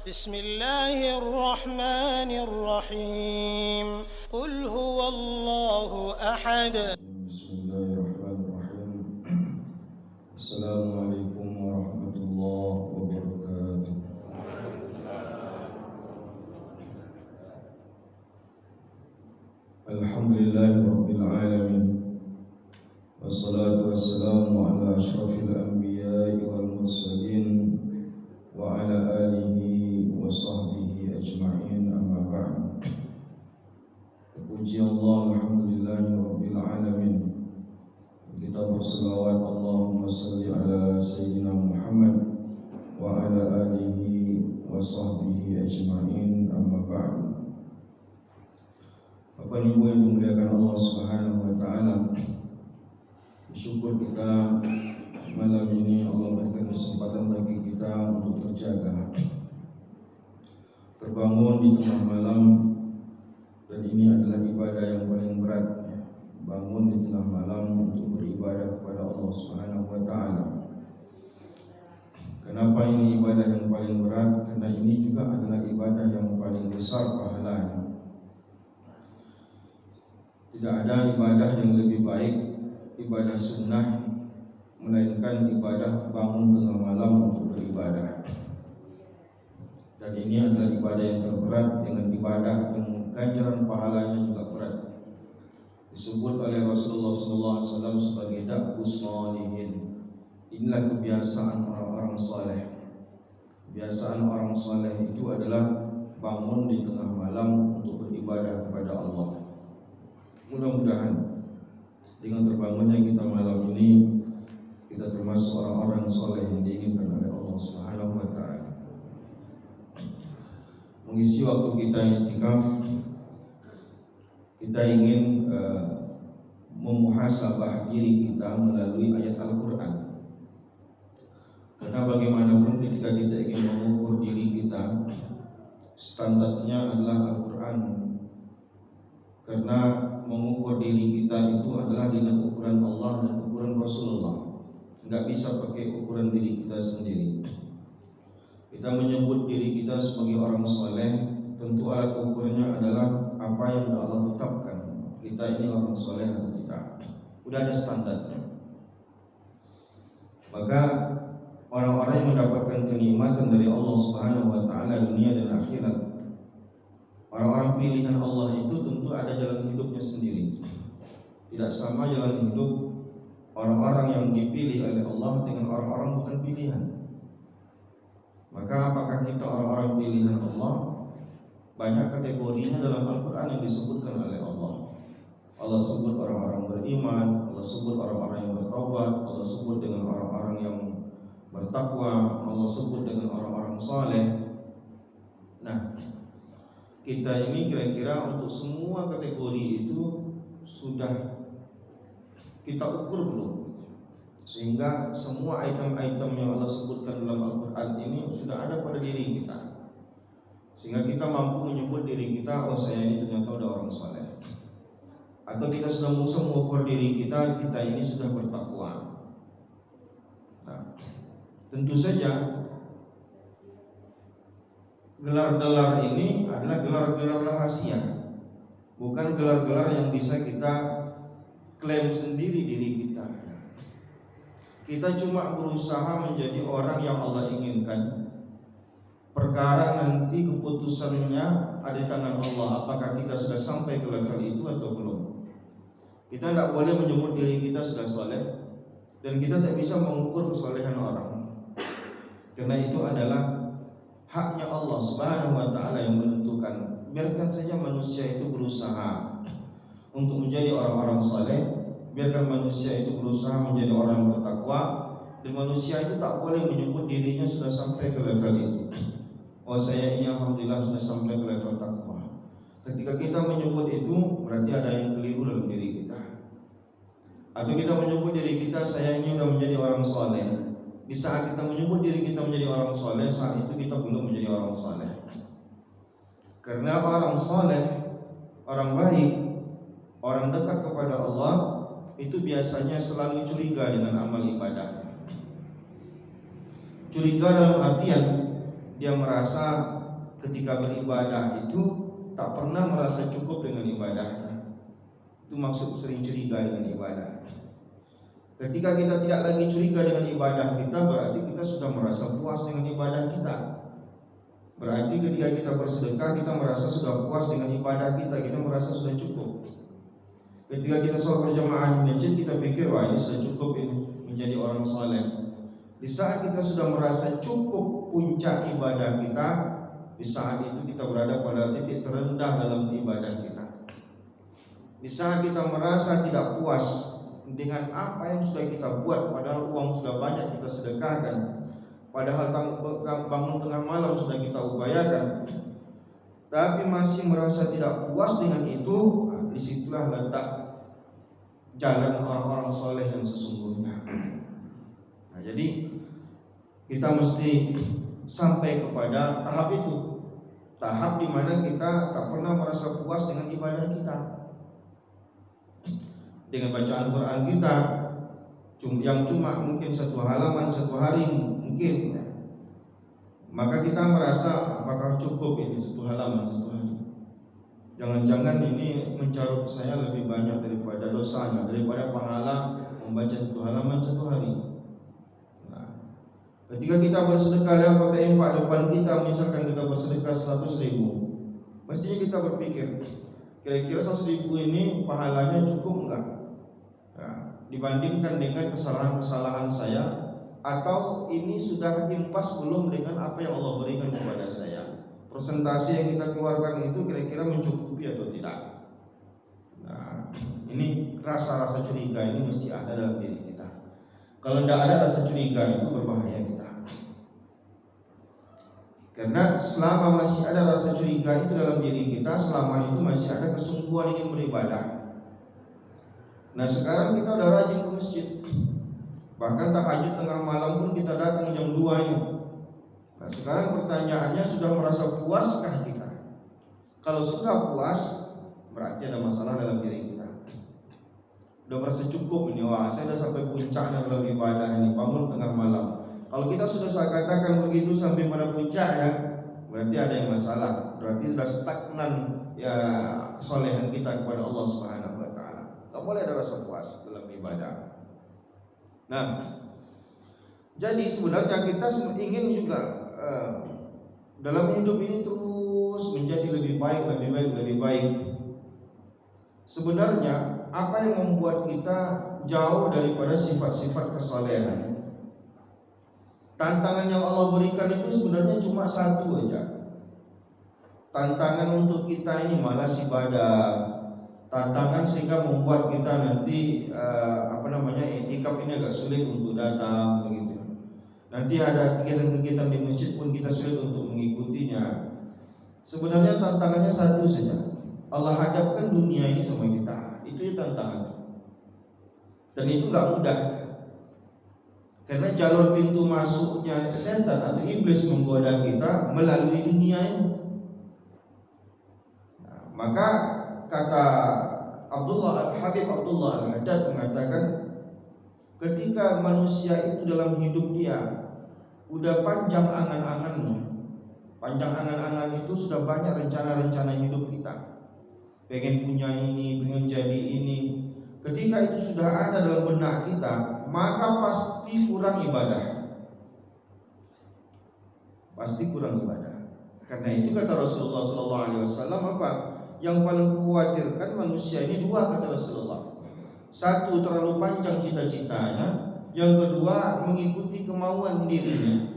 بسم الله الرحمن الرحيم قل هو الله أحد. بسم الله الرحمن الرحيم. السلام عليكم ورحمة الله وبركاته. الحمد لله رب العالمين، والصلاة والسلام على أشرف الأنبياء والمرسلين وعلى آله وصحبه أجمعين، أما بعد. Puji Allah, alhamdulillahi rabbil alamin. Kita berselawat Allahumma salli ala Sayyidina Muhammad wa ala alihi wa sahbihi ajma'in, amma ba'd. Bapak Ibu yang dimuliakan Allah Subhanahu wa taala, bersyukur kita malam ini Allah berikan kesempatan bagi kita untuk terjaga, terbangun di tengah malam. Dan ini adalah ibadah yang paling berat, bangun di tengah malam untuk beribadah kepada Allah Subhanahu wa taala. Kenapa ini ibadah yang paling berat? Karena ini juga adalah ibadah yang paling besar pahalanya. Tidak ada ibadah yang lebih baik, ibadah sunnah, melainkan ibadah bangun tengah malam untuk beribadah. Dan ini adalah ibadah yang terberat dengan ibadah yang ganjaran pahalanya juga berat. Disebut oleh Rasulullah SAW sebagai da'bus shalihin. Inilah kebiasaan orang-orang saleh. Kebiasaan orang saleh itu adalah bangun di tengah malam untuk beribadah kepada Allah. Mudah-mudahan dengan terbangunnya kita malam ini, kita termasuk orang-orang saleh yang diinginkan oleh Allah Subhanahu wa taala. Mengisi waktu kita i'tikaf, kita ingin memuhasabah diri kita melalui ayat Al-Quran. Karena bagaimanapun ketika kita ingin mengukur diri kita, standarnya adalah Al-Quran. Karena mengukur diri kita itu adalah dengan ukuran Allah dan ukuran Rasulullah. Enggak bisa pakai ukuran diri kita sendiri. Kita menyebut diri kita sebagai orang soleh, tentu alat ukurnya adalah apa yang sudah Allah tetapkan. Kita ini orang soleh atau tidak, sudah ada standarnya. Maka orang-orang yang mendapatkan kenikmatan dari Allah Subhanahu wa taala dunia dan akhirat, orang-orang pilihan Allah itu tentu ada jalan hidupnya sendiri. Tidak sama jalan hidup orang-orang yang dipilih oleh Allah dengan orang-orang bukan pilihan. Maka apakah kita orang-orang pilihan Allah? Banyak kategorinya dalam Al-Quran yang disebutkan oleh Allah. Allah sebut orang-orang beriman, Allah sebut orang-orang yang bertaubat, Allah sebut dengan orang-orang yang bertakwa, Allah sebut dengan orang-orang saleh. Nah, kita ini kira-kira untuk semua kategori itu sudah kita ukur belum? Sehingga semua item-item yang Allah sebutkan dalam Al-Quran ini sudah ada pada diri kita, sehingga kita mampu menyebut diri kita, oh saya ini ternyata udah orang saleh. Atau kita sudah bisa mengukur diri kita, kita ini sudah bertakwa. Nah, tentu saja gelar-gelar ini adalah gelar-gelar rahasia, bukan gelar-gelar yang bisa kita klaim sendiri diri kita. Kita cuma berusaha menjadi orang yang Allah inginkan. Perkara nanti keputusannya ada di tangan Allah. Apakah kita sudah sampai ke level itu atau belum? Kita tidak boleh menyebut diri kita sudah soleh, dan kita tidak bisa mengukur kesolehan orang. Karena itu adalah haknya Allah Subhanahu wa taala yang menentukan. Biarkan saja manusia itu berusaha untuk menjadi orang-orang soleh. Biarkan manusia itu berusaha menjadi orang bertakwa, dan manusia itu tak boleh menyebut dirinya sudah sampai ke level itu. Oh saya ini alhamdulillah sudah sampai ke level takwa. Ketika kita menyebut itu, berarti ada yang keliru dalam diri kita. Atau kita menyebut diri kita, saya ini sudah menjadi orang soleh. Di saat kita menyebut diri kita menjadi orang soleh, saat itu kita belum menjadi orang soleh. Karena orang soleh, orang baik, orang dekat kepada Allah, itu biasanya selalu curiga dengan amal ibadahnya. Curiga dalam artian dia merasa ketika beribadah itu tak pernah merasa cukup dengan ibadahnya. Itu maksud sering curiga dengan ibadah. Ketika kita tidak lagi curiga dengan ibadah kita, berarti kita sudah merasa puas dengan ibadah kita. Berarti ketika kita bersedekah, kita merasa sudah puas dengan ibadah kita, kita merasa sudah cukup. Ketika kita sholat berjamaah di masjid, kita pikir, wah ini sudah cukup ini menjadi orang saleh. Di saat kita sudah merasa cukup puncak ibadah kita, di saat itu kita berada pada titik terendah dalam ibadah kita. Di saat kita merasa tidak puas dengan apa yang sudah kita buat, padahal uang sudah banyak kita sedekahkan, padahal bangun tengah malam sudah kita upayakan, tapi masih merasa tidak puas dengan itu, disitulah letak jalan orang-orang soleh yang sesungguhnya. Nah, jadi kita mesti sampai kepada tahap itu, tahap di mana kita tak pernah merasa puas dengan ibadah kita, dengan bacaan Quran kita yang cuma mungkin satu halaman satu hari mungkin, maka kita merasa apakah cukup ini satu halaman satu hari. Jangan-jangan ini mencarut saya lebih banyak daripada dosanya, daripada pahala membaca satu halaman satu hari. Nah, ketika kita bersedekah yang pakai infak depan kita, misalkan kita bersedekah 100.000, mestinya kita berpikir kira-kira 100.000 ini pahalanya cukup enggak? Dibandingkan dengan kesalahan-kesalahan saya, atau ini sudah impas belum dengan apa yang Allah berikan kepada saya, persentase yang kita keluarkan itu kira-kira mencukupi atau tidak. Nah, ini rasa-rasa curiga ini mesti ada dalam diri kita. Kalau tidak ada rasa curiga itu berbahaya kita, karena selama masih ada rasa curiga itu dalam diri kita, selama itu masih ada kesungguhan ingin beribadah. Nah, sekarang kita udah rajin ke masjid, bahkan tahajud tengah malam pun kita datang jam 2 ini. Nah, sekarang pertanyaannya, sudah merasa puaskah kita? Kalau sudah puas, berarti ada masalah dalam diri kita. Udah merasa cukup ini, wah saya sudah sampai puncaknya dalam ibadah ini, bangun tengah malam. Kalau kita sudah saya katakan begitu sampai pada puncaknya, berarti ada yang masalah, berarti sudah stagnan ya kesolehan kita kepada Allah Subhanahu. Tak boleh ada rasa puas dalam ibadah. Nah, jadi sebenarnya kita ingin juga dalam hidup ini terus menjadi lebih baik, lebih baik, lebih baik. Sebenarnya apa yang membuat kita jauh daripada sifat-sifat kesalehan? Tantangan yang Allah berikan itu sebenarnya cuma satu aja. Tantangan untuk kita ini malas ibadah. Tantangan sehingga membuat kita nanti iktikaf ini agak sulit untuk datang begitu. Nanti ada kegiatan-kegiatan di masjid pun kita sulit untuk mengikutinya. Sebenarnya tantangannya satu saja. Allah hadapkan dunia ini sama kita. Itu tantangannya. Dan itu enggak mudah. Karena jalur pintu masuknya setan atau iblis menggoda kita melalui dunia ini. Nah, maka kata Habib Abdullah Al-Haddad mengatakan, ketika manusia itu dalam hidup dia udah panjang angan-angannya, panjang angan-angan itu sudah banyak rencana-rencana hidup kita, pengen punya ini, pengen jadi ini. Ketika itu sudah ada dalam benak kita, maka pasti kurang ibadah. Pasti kurang ibadah. Karena itu kata Rasulullah SAW, apa? Yang paling khawatirkan manusia ini dua, kata Rasulullah. Satu, terlalu panjang cita-citanya. Yang kedua, mengikuti kemauan dirinya.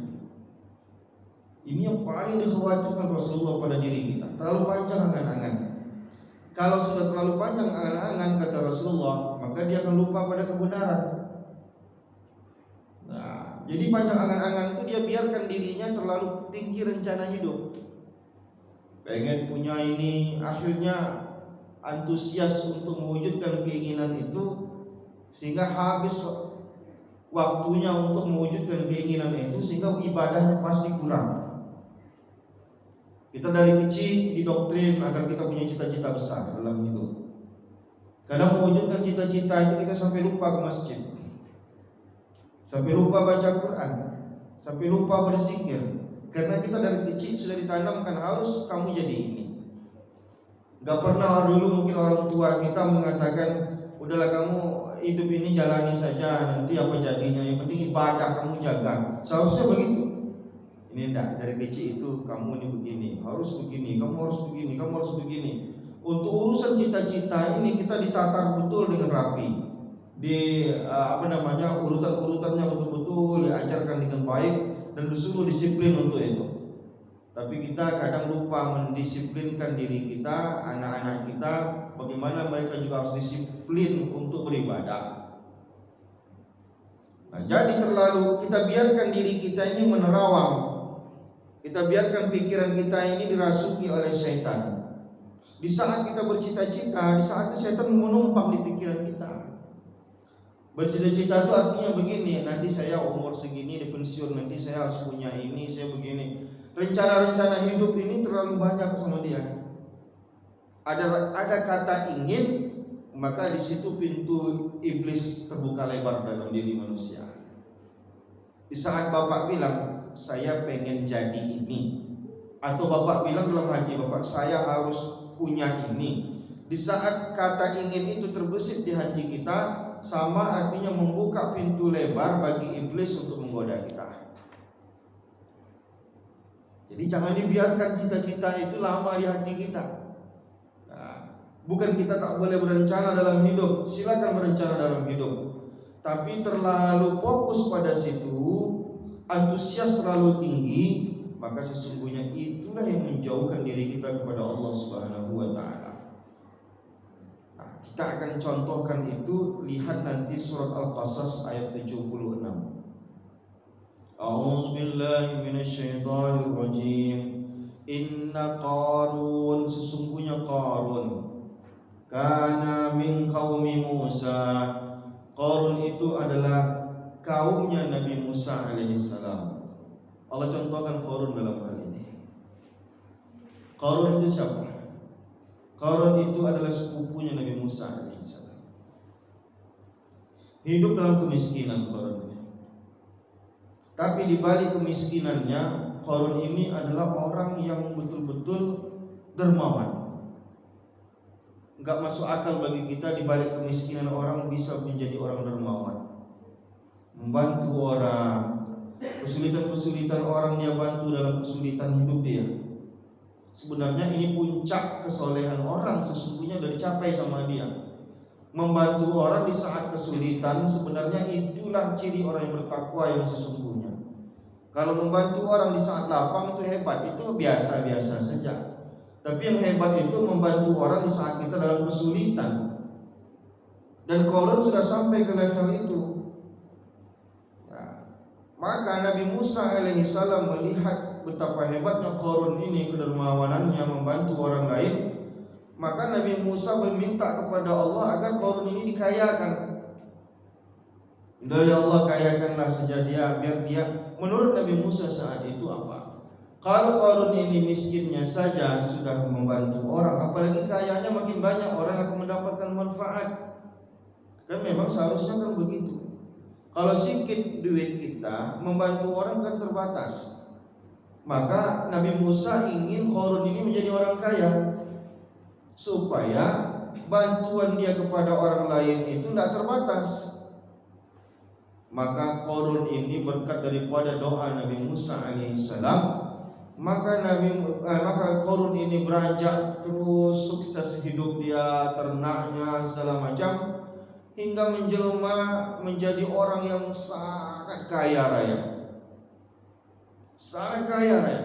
Ini yang paling dikhawatirkan Rasulullah pada diri kita. Terlalu panjang angan-angan. Kalau sudah terlalu panjang angan-angan, kata Rasulullah, maka dia akan lupa pada kebenaran. Nah, jadi panjang angan-angan itu dia biarkan dirinya terlalu tinggi rencana hidup. Pengen punya ini, akhirnya antusias untuk mewujudkan keinginan itu, sehingga habis waktunya untuk mewujudkan keinginan itu, sehingga ibadahnya pasti kurang. Kita dari kecil didoktrin agar kita punya cita-cita besar dalam hidup. Kadang mewujudkan cita-cita itu kita sampai lupa ke masjid, sampai lupa baca Quran, sampai lupa berzikir, Karena kita dari kecil sudah ditanamkan harus kamu jadi ini. Gak pernah dulu mungkin orang tua kita mengatakan, udahlah kamu hidup ini jalani saja, nanti apa jadinya, yang penting ibadah kamu jaga. Seharusnya begitu. Ini enggak, dari kecil itu kamu ini begini, harus begini, kamu harus begini, kamu harus begini. Untuk urusan cita-cita ini kita ditatar betul dengan rapi. Urutan-urutannya betul-betul diajarkan dengan baik dan disuruh disiplin untuk itu. Tapi kita kadang lupa mendisiplinkan diri kita, anak-anak kita, bagaimana mereka juga harus disiplin untuk beribadah. Nah, jadi terlalu kita biarkan diri kita ini menerawang, kita biarkan pikiran kita ini dirasuki oleh syaitan. Di saat kita bercita-cita, di saat itu syaitan menumpang di pikiran kita. Bercita-cita itu artinya begini, nanti saya umur segini di pensiun, nanti saya harus punya ini, saya begini. Rencana-rencana hidup ini terlalu banyak sama dia. Ada kata ingin, maka di situ pintu iblis terbuka lebar dalam diri manusia. Di saat bapak bilang, saya pengen jadi ini, atau bapak bilang dalam hati bapak, saya harus punya ini. Di saat kata ingin itu terbesit di hati kita, sama artinya membuka pintu lebar bagi iblis untuk menggoda kita. Jadi jangan dibiarkan cita-cita itu lama di hati kita. Nah, bukan kita tak boleh berencana dalam hidup, silakan berencana dalam hidup. Tapi terlalu fokus pada situ, antusias terlalu tinggi, maka sesungguhnya itulah yang menjauhkan diri kita kepada Allah Subhanahu wa taala. Kita akan contohkan itu, lihat nanti surat Al-Qasas ayat 76. A'udzu billahi minasyaitonir rajim. Inna Qarun, sesungguhnya Qarun, kana min qaumi Musa. Qarun itu adalah kaumnya Nabi Musa alaihissalam. Allah contohkan Qarun dalam hal ini. Qarun itu siapa? Qarun itu adalah sepupunya Nabi Musa alaihissalam. Hidup dalam kemiskinan Qarun. Tapi di balik kemiskinannya, Qarun ini adalah orang yang betul-betul dermawan. Enggak masuk akal bagi kita di balik kemiskinan orang bisa menjadi orang dermawan. Membantu orang, kesulitan-kesulitan orang dia bantu dalam kesulitan hidup dia. Sebenarnya ini puncak kesolehan orang, sesungguhnya sudah dicapai sama dia. Membantu orang di saat kesulitan, sebenarnya itulah ciri orang yang bertakwa yang sesungguhnya. Kalau membantu orang di saat lapang itu hebat, itu biasa-biasa saja. Tapi yang hebat itu membantu orang di saat kita dalam kesulitan. Dan Qarun sudah sampai ke level itu. Nah, maka Nabi Musa alaihissalam melihat betapa hebatnya Qarun ini, kedermawanannya membantu orang lain. Maka Nabi Musa meminta kepada Allah agar Qarun ini dikayakan. Ya Allah, kayakanlah saja dia, biar dia. Menurut Nabi Musa saat itu apa? Kalau Qarun ini miskinnya saja sudah membantu orang, apalagi kayanya makin banyak orang akan mendapatkan manfaat. Kan memang seharusnya kan begitu. Kalau sedikit duit kita, membantu orang kan terbatas. Maka Nabi Musa ingin Qarun ini menjadi orang kaya, supaya bantuan dia kepada orang lain itu tidak terbatas. Maka Qarun ini berkat daripada doa Nabi Musa alaihissalam, maka Qarun ini beranjak terus, sukses hidup dia, ternaknya segala macam, hingga menjelma menjadi orang yang sangat kaya raya. Sangat kaya raya.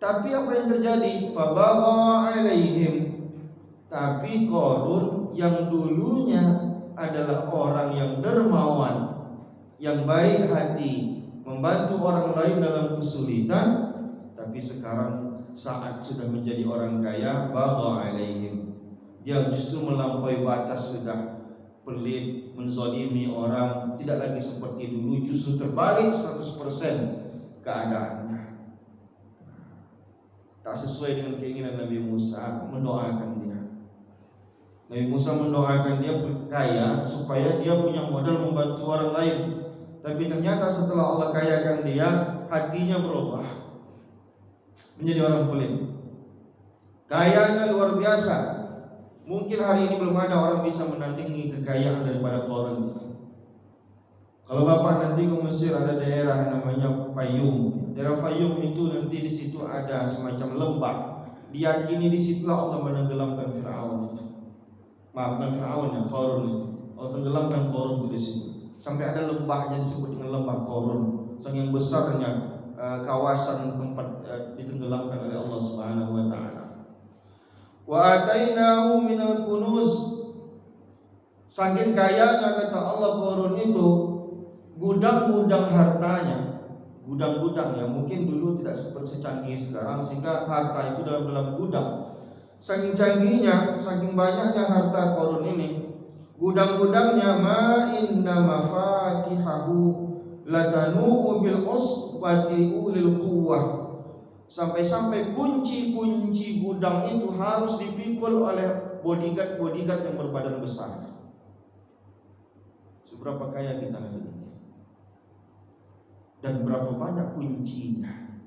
Tapi apa yang terjadi? Fabagha alaihim. Tapi Qarun yang dulunya adalah orang yang dermawan, yang baik hati, membantu orang lain dalam kesulitan, tapi sekarang saat sudah menjadi orang kaya, bagha alaihim, dia justru melampaui batas, sudah pelit, menzalimi orang, tidak lagi seperti dulu, justru terbalik 100% keadaannya. Tak sesuai dengan keinginan Nabi Musa, mendoakan dia. Nabi Musa mendoakan dia kaya supaya dia punya modal membantu orang lain. Tapi ternyata setelah Allah kayakan dia, hatinya berubah menjadi orang pelit. Kayanya luar biasa. Mungkin hari ini belum ada orang bisa menandingi kekayaan daripada Qarun itu. Kalau Bapak nanti ke Mesir ada daerah namanya Fayum. Daerah Fayum itu nanti di situ ada semacam lembah. Diyakini di situlah Allah menenggelamkan Firaun itu. Maafkan Firaun ya, Qarun itu. Allah tenggelamkan Qarun itu di situ. Sampai ada lembahnya disebut dengan lembah Qarun. Saking besarnya kawasan tempat ditenggelamkan oleh Allah Subhanahu wa taala. Wa atainahu minal kunuz. Saking kayanya kata Allah Qarun itu, gudang-gudang hartanya, gudang-gudang yang mungkin dulu tidak seperti secanggih sekarang, sehingga harta itu dalam gudang. Saking canggihnya, saking banyaknya harta Qarun ini, gudang-gudangnya ma inna mafatihahu latanu bil usbati ulil quwwah. Sampai-sampai kunci-kunci gudang itu harus dipikul oleh bodyguard yang berbadan besar. Seberapa kaya kita hari ini dan berapa banyak kuncinya,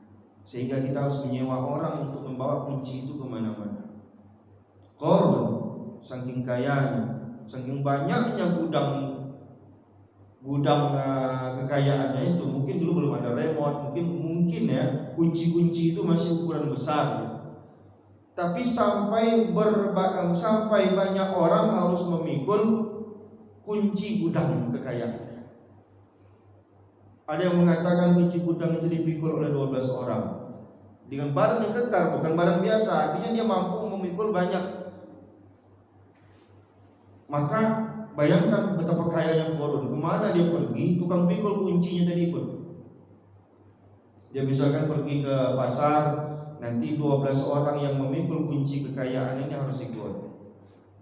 sehingga kita harus menyewa orang untuk membawa kunci itu kemana-mana. Qarun saking kayanya, saking banyaknya gudang kekayaannya itu, mungkin dulu belum ada remote, mungkin ya kunci-kunci itu masih ukuran besar ya. Tapi sampai banyak orang harus memikul kunci gudang kekayaannya. Ada yang mengatakan kunci gudang itu dipikul oleh 12 orang dengan badan yang kekar, bukan badan biasa, artinya dia mampu memikul banyak. Maka bayangkan betapa kayanya Qarun. Kemana dia pergi, tukang pikul kuncinya tadi ikut. Dia misalkan pergi ke pasar, nanti 12 orang yang memikul kunci kekayaan ini harus ikut.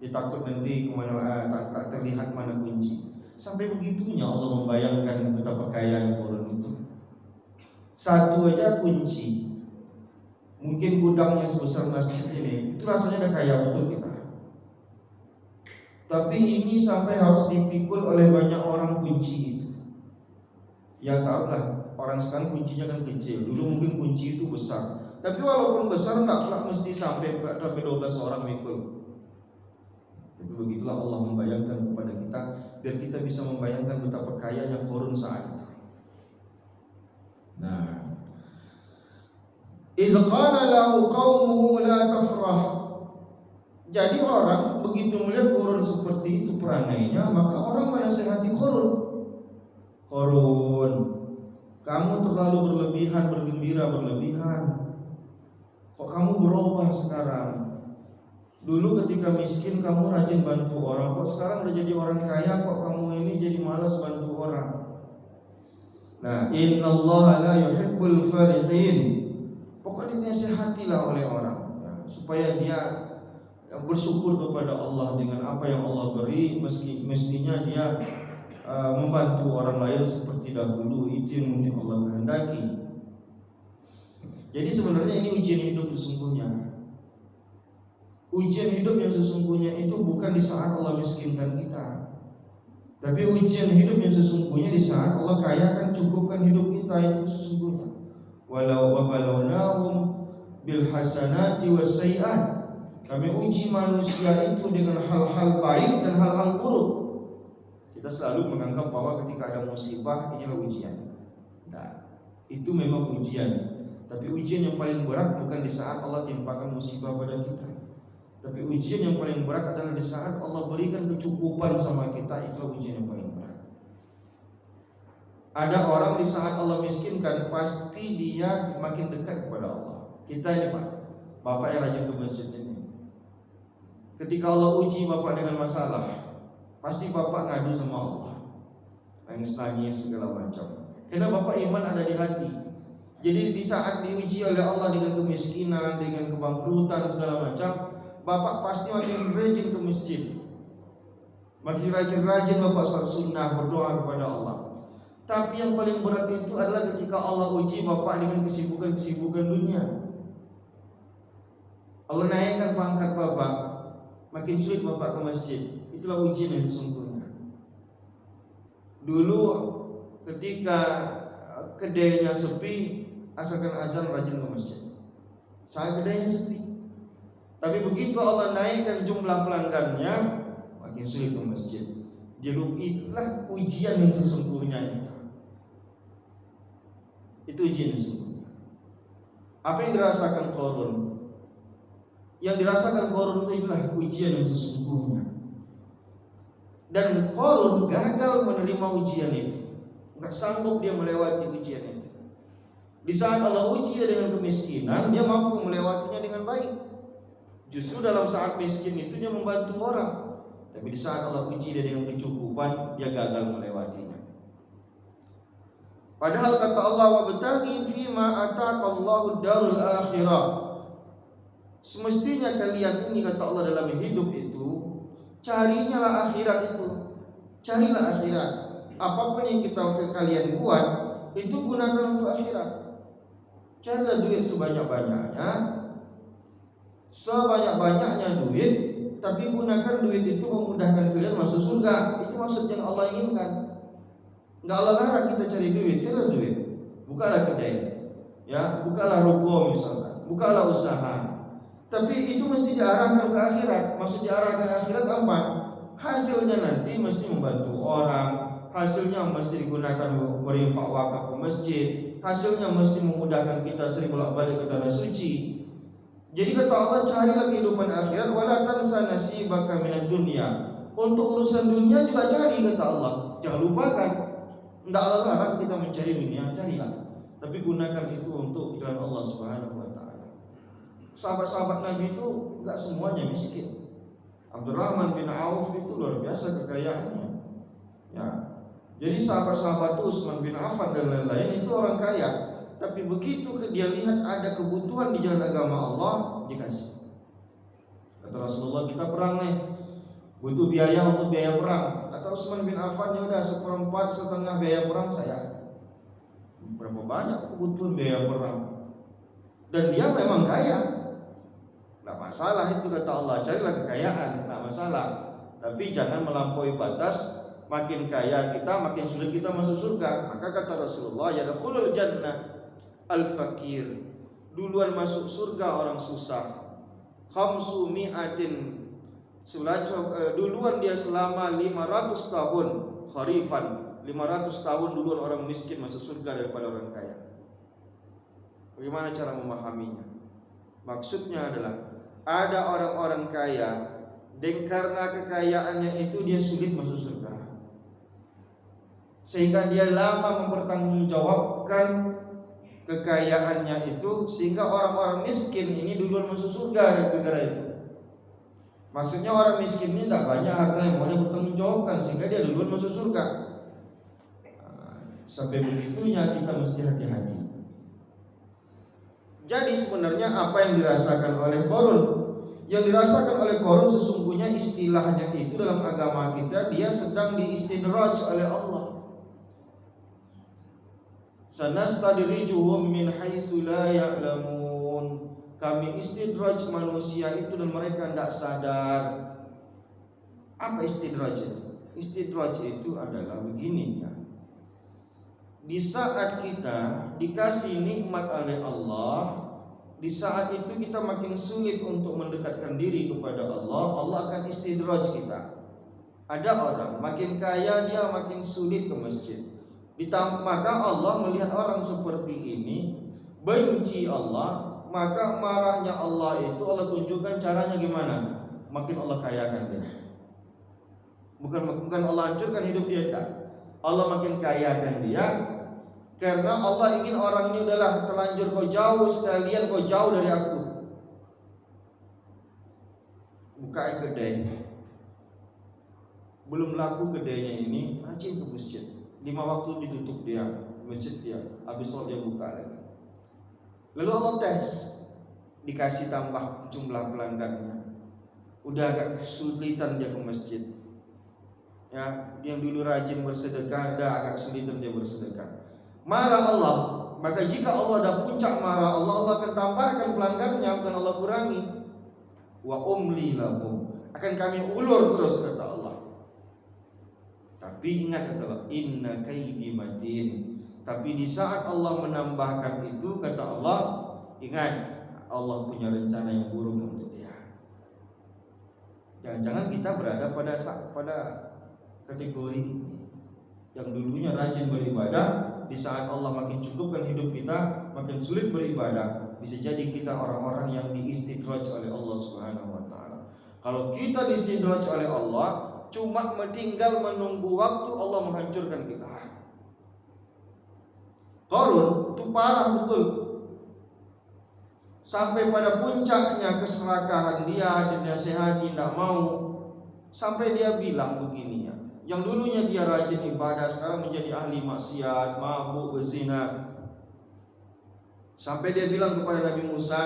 Dia takut nanti kemana tak terlihat mana kunci. Sampai begitunya Allah membayangkan betapa kayanya Qarun itu. Satu aja kunci, mungkin gudangnya sebesar masjid ini, itu rasanya udah kaya betul kita. Tapi ini sampai harus dipikul oleh banyak orang kunci itu. Ya tahulah, orang sekarang kuncinya kan kecil. Dulu mungkin kunci itu besar. Tapi walaupun besar enggak mesti sampai 12 orang mikul. Tapi begitulah Allah membayangkan kepada kita, biar kita bisa membayangkan betapa kayanya Qarun saat itu. Nah, iz qala lahu qaumuhu la tafrah. Jadi orang begitu melihat Qarun seperti itu perangainya, maka orang menasihati Qarun. Qarun, kamu terlalu bergembira berlebihan. Kok kamu berubah sekarang? Dulu ketika miskin kamu rajin bantu orang, kok sekarang udah jadi orang kaya, kok kamu ini jadi malas bantu orang? Nah, innallaha la yuhibbul farihin. Pokoknya dinasihatilah oleh orang ya, supaya dia bersyukur kepada Allah dengan apa yang Allah beri, mestinya dia membantu orang lain seperti dahulu. Itu yang mungkin Allah kehendaki. Jadi sebenarnya ini ujian hidup sesungguhnya. Ujian hidup yang sesungguhnya itu bukan di saat Allah miskinkan kita, tapi ujian hidup yang sesungguhnya di saat Allah kayakan, cukupkan hidup kita, itu sesungguhnya. Walau babalawnahum bil hasanati was sayiat. Kami uji manusia itu dengan hal-hal baik dan hal-hal buruk. Kita selalu menganggap bahwa ketika ada musibah inilah ujian. Nah, itu memang ujian. Tapi ujian yang paling berat bukan di saat Allah timpakan musibah pada kita. Tapi ujian yang paling berat adalah di saat Allah berikan kecukupan sama kita, itulah ujian yang paling berat. Ada orang di saat Allah miskinkan, pasti dia makin dekat kepada Allah. Kita ini Pak, Bapak yang rajin ke masjid ini, ketika Allah uji Bapak dengan masalah, pasti Bapak ngadu sama Allah, nangis-nangis segala macam. Karena Bapak iman ada di hati. Jadi di saat diuji oleh Allah dengan kemiskinan, dengan kebangkrutan segala macam, Bapak pasti makin rajin ke masjid, makin rajin Bapak sholat sunnah, berdoa kepada Allah. Tapi yang paling berat itu adalah ketika Allah uji Bapak dengan kesibukan dunia. Allah naikkan pangkat Bapak, makin sulit Bapak ke masjid. Itulah ujian yang sesungguhnya. Dulu ketika kedainya sepi, asalkan azan rajin ke masjid. Saat kedainya sepi. Tapi begitu Allah naikkan jumlah pelanggannya, makin sulit ke masjid. Itulah ujian yang sesungguhnya itu. Itu ujian yang sesungguhnya. Apa yang dirasakan Qarun? Yang dirasakan Qarun itu adalah ujian yang sesungguhnya. Dan Qarun gagal menerima ujian itu. Enggak sanggup dia melewati ujian itu. Di saat Allah uji dia dengan kemiskinan, dia mampu melewatinya dengan baik. Justru dalam saat miskin itu dia membantu orang. Tapi di saat Allah uji dia dengan kecukupan, dia gagal melewatinya. Padahal kata Allah, wabtaghi fima ataqallahu darul akhirah. Semestinya kalian ini, kata Allah, dalam hidup itu carinya lah akhirat itu. Carilah akhirat. Apapun yang kalian buat itu gunakan untuk akhirat. Carilah duit sebanyak-banyaknya, duit, tapi gunakan duit itu memudahkan kalian masuk surga. Itu maksud yang Allah inginkan. Enggak Allah larang kita cari duit, carilah duit. Bukalah kedai, ya, bukalah ruko misalkan, bukalah usaha. Tapi itu mesti diarahkan ke akhirat. Maksud diarahkan ke akhirat apa? Hasilnya nanti mesti membantu orang, hasilnya mesti digunakan berinfak wakaf ke masjid, hasilnya mesti memudahkan kita sering bolak-balik ke tanah suci. Jadi kata Allah, carilah kehidupan akhirat, wala tansa nasibaka minad dunya. Untuk urusan dunia juga cari, kata Allah. Jangan lupakan. Enggak Allah larang kita mencari dunia, carilah. Tapi gunakan itu untuk jalan Allah Subhanahu wa taala. Sahabat-sahabat Nabi itu enggak semuanya miskin. Abdurrahman bin Auf itu luar biasa kekayaannya. Ya. Jadi sahabat-sahabat Utsman bin Affan dan lain-lain itu orang kaya. Tapi begitu dia lihat ada kebutuhan di jalan agama Allah, dikasih. Kata Rasulullah, kita perang nih, butuh biaya untuk biaya perang. Kata Utsman bin Affan, ya udah 1/4 biaya perang saya. Berapa banyak kebutuhan biaya perang? Dan dia memang kaya. Tidak masalah itu, kata Allah, carilah kekayaan, tidak masalah. Tapi jangan melampaui batas. Makin kaya kita, makin sulit kita masuk surga. Maka kata Rasulullah, yadkhulul jannah al-fakir. Duluan masuk surga orang susah. Khamsu mi'atin. Duluan dia selama 500 tahun. Kharifan, 500 tahun duluan orang miskin masuk surga daripada orang kaya. Bagaimana cara memahaminya? Maksudnya adalah ada orang-orang kaya, dan karena kekayaannya itu dia sulit masuk surga, sehingga dia lama mempertanggungjawabkan kekayaannya itu, sehingga orang-orang miskin ini duluan masuk surga gara-gara itu. Maksudnya orang miskin ini tidak banyak harta yang mau dia bertanggungjawabkan, sehingga dia duluan masuk surga. Sampai begitunya kita mesti hati-hati. Jadi sebenarnya apa yang dirasakan oleh Qarun? Yang dirasakan oleh Qarun sesungguhnya istilahnya itu dalam agama kita, dia sedang diistidraj oleh Allah. Sanastadrijuhum min haitsu la ya'lamun. Kami istidraj manusia itu dan mereka tidak sadar. Apa istidraj itu? Istidraj itu adalah begini ya. Di saat kita dikasih nikmat oleh Allah, di saat itu kita makin sulit untuk mendekatkan diri kepada Allah, Allah akan istidraj kita. Ada orang makin kaya dia makin sulit ke masjid. Maka Allah melihat orang seperti ini, benci Allah, maka marahnya Allah itu Allah tunjukkan caranya gimana? Makin Allah kayakan dia. Bukan Allah hancurkan hidup dia, tak. Allah makin kayakan dia, karena Allah ingin orang ini udahlah terlanjur kau jauh sekalian, kau jauh dari aku. Buka kedai. Belum laku kedainya ini, rajin ke masjid. 5 waktu ditutup dia, masjid dia, habis sholat dia buka lagi. Lalu Allah tes, dikasih tambah jumlah pelanggannya. Udah agak kesulitan dia ke masjid. Ya, yang dulu rajin bersedekah, udah agak kesulitan dia bersedekah. Marah Allah, maka jika Allah ada puncak marah Allah, Allah akan tambahkan pelanggannya, bukan Allah kurangi. Wa umli lahum, akan kami ulur terus, kata Allah. Tapi ingat, kata Allah, inna kaidi matin, Tapi di saat Allah menambahkan itu, kata Allah, ingat, Allah punya rencana yang buruk untuk dia. Jangan-jangan kita berada pada kategori ini, yang dulunya rajin beribadah, di saat Allah makin cukupkan hidup kita, makin sulit beribadah. Bisa jadi kita orang-orang yang diistidraj oleh Allah Subhanahu wa taala. Kalau kita diistidraj oleh Allah, cuma tinggal menunggu waktu Allah menghancurkan kita. Qarun itu parah betul. Sampai pada puncaknya keserakahan dia, dinasehati tidak mau. Sampai dia bilang begini ya, yang dulunya dia rajin ibadah sekarang menjadi ahli maksiat, mabuk, berzina. Sampai dia bilang kepada Nabi Musa,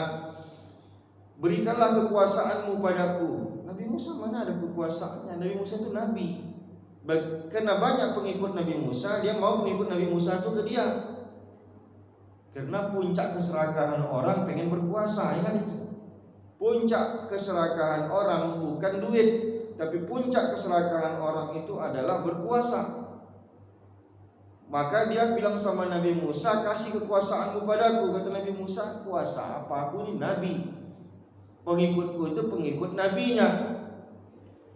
berikanlah kekuasaanmu padaku. Nabi Musa mana ada kekuasaannya? Nabi Musa itu nabi. Karena banyak pengikut Nabi Musa, dia mau pengikut Nabi Musa itu ke dia. Karena puncak keserakahan orang pengen berkuasa, ingat itu. Puncak keserakahan orang bukan duit, tapi puncak keserakahan orang itu adalah berkuasa. Maka dia bilang sama Nabi Musa, kasih kekuasaanmu padaku. Kata Nabi Musa, kuasa apa? Aku ini nabi, pengikutku itu pengikut nabinya.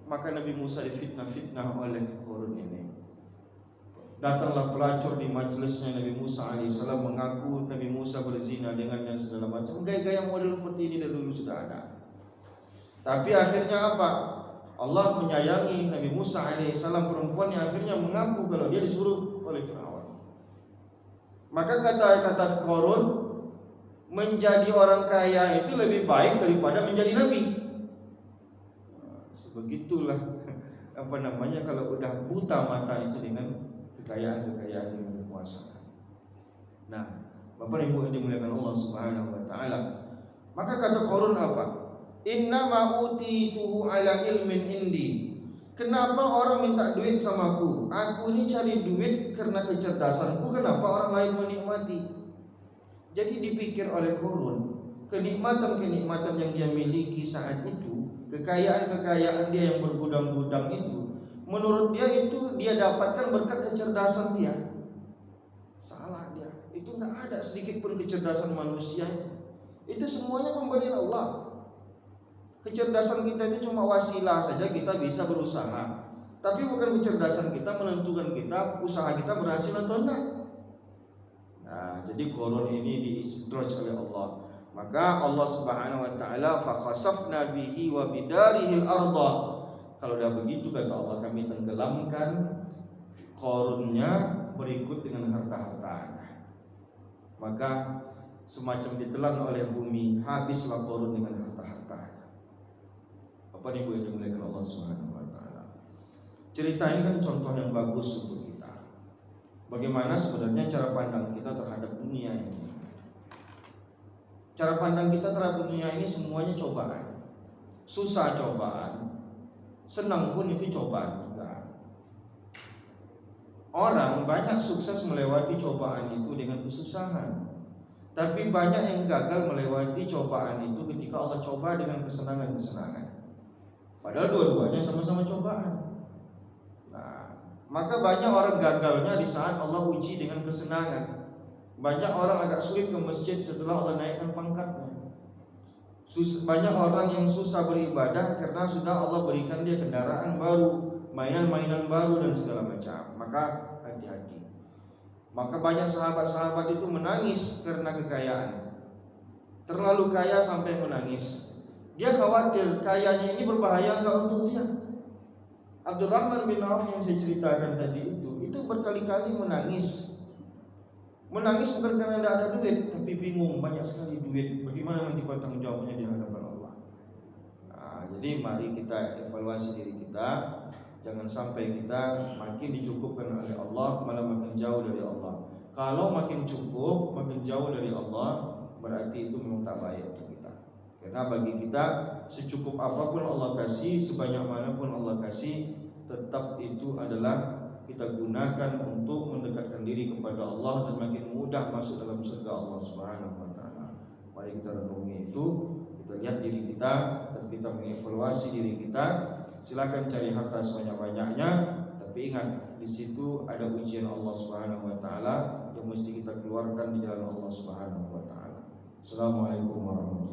Maka Nabi Musa difitnah-fitnah oleh Qarun ini. Datanglah pelacur di majelisnya Nabi Musa alaihissalam, mengaku Nabi Musa berzina dengan yang segala macam. Gaya-gaya model seperti ini dari dulu sudah ada. Tapi akhirnya apa? Allah menyayangi Nabi Musa alaihissalam, perempuan yang akhirnya mengaku kalau dia disuruh oleh Firaun. Maka kata Qarun, menjadi orang kaya itu lebih baik daripada menjadi nabi. Sebegitulah kalau udah buta mata itu dengan kekayaan yang berkuasa. Nah, Bapak Ibu yang dimuliakan Allah Subhanahu wa taala. Maka kata Qarun apa? Inna ma utituhu ala ilmin indi. Kenapa orang minta duit samaku? Aku ini cari duit karena kecerdasanku. Kenapa orang lain menikmati? Jadi dipikir oleh Qarun, kenikmatan-kenikmatan yang dia miliki saat itu, kekayaan-kekayaan dia yang bergudang-gudang itu, menurut dia itu dia dapatkan berkat kecerdasan dia. Salah dia. Itu nggak ada sedikit pun kecerdasan manusia itu. Itu semuanya pemberian Allah. Kecerdasan kita itu cuma wasilah saja, kita bisa berusaha. Tapi bukan kecerdasan kita menentukan kita usaha kita berhasil atau enggak. Nah, jadi Qarun ini diistidraj oleh Allah. Maka Allah Subhanahu wa taala fa khasafna bihi wa bidarihil arda. Kalau udah begitu kata Allah, kami tenggelamkan Qarunnya berikut dengan harta-hartanya. Maka semacam ditelan oleh bumi, habislah Qarun dengan harta-hartanya. Bapak Ibu yang dimuliakan Allah Subhanahu wa taala. Cerita ini kan contoh yang bagus untuk kita. Bagaimana sebenarnya cara pandang kita terhadap dunia ini. Cara pandang kita terhadap dunia ini semuanya cobaan. Susah cobaan, senang pun itu cobaan juga. Orang banyak sukses melewati cobaan itu dengan kesusahan, tapi banyak yang gagal melewati cobaan itu ketika Allah coba dengan kesenangan-kesenangan. Padahal dua-duanya sama-sama cobaan. Nah, maka banyak orang gagalnya di saat Allah uji dengan kesenangan. Banyak orang agak sulit ke masjid setelah Allah naikkan pangkatnya. Banyak orang yang susah beribadah karena sudah Allah berikan dia kendaraan baru, mainan-mainan baru dan segala macam. Maka hati-hati. Maka banyak sahabat-sahabat itu menangis karena kekayaan. Terlalu kaya sampai menangis. Dia khawatir kayanya ini berbahaya enggak untuk dia. Abdurrahman bin Auf yang saya ceritakan tadi itu berkali-kali menangis. Menangis bukan karena tidak ada duit, tapi bingung, banyak sekali duit. Bagaimana nanti bertanggung jawabnya di hadapan Allah? Nah, jadi mari kita evaluasi diri kita. Jangan sampai kita makin dicukupkan oleh Allah, malah makin jauh dari Allah. Kalau makin cukup, makin jauh dari Allah, berarti itu memang tak baik untuk kita. Karena bagi kita, secukup apapun Allah kasih, sebanyak manapun Allah kasih, tetap itu adalah kita gunakan untuk mendekatkan diri kepada Allah dan makin mudah masuk dalam surga Allah Subhanahu wa taala. Mari kita renungi itu, kita lihat diri kita dan kita mengevaluasi diri kita. Silakan cari harta sebanyak-banyaknya, tapi ingat di situ ada ujian Allah Subhanahu wa taala yang mesti kita keluarkan di jalan Allah Subhanahu wa taala. Assalamualaikum warahmatullahi wabarakatuh.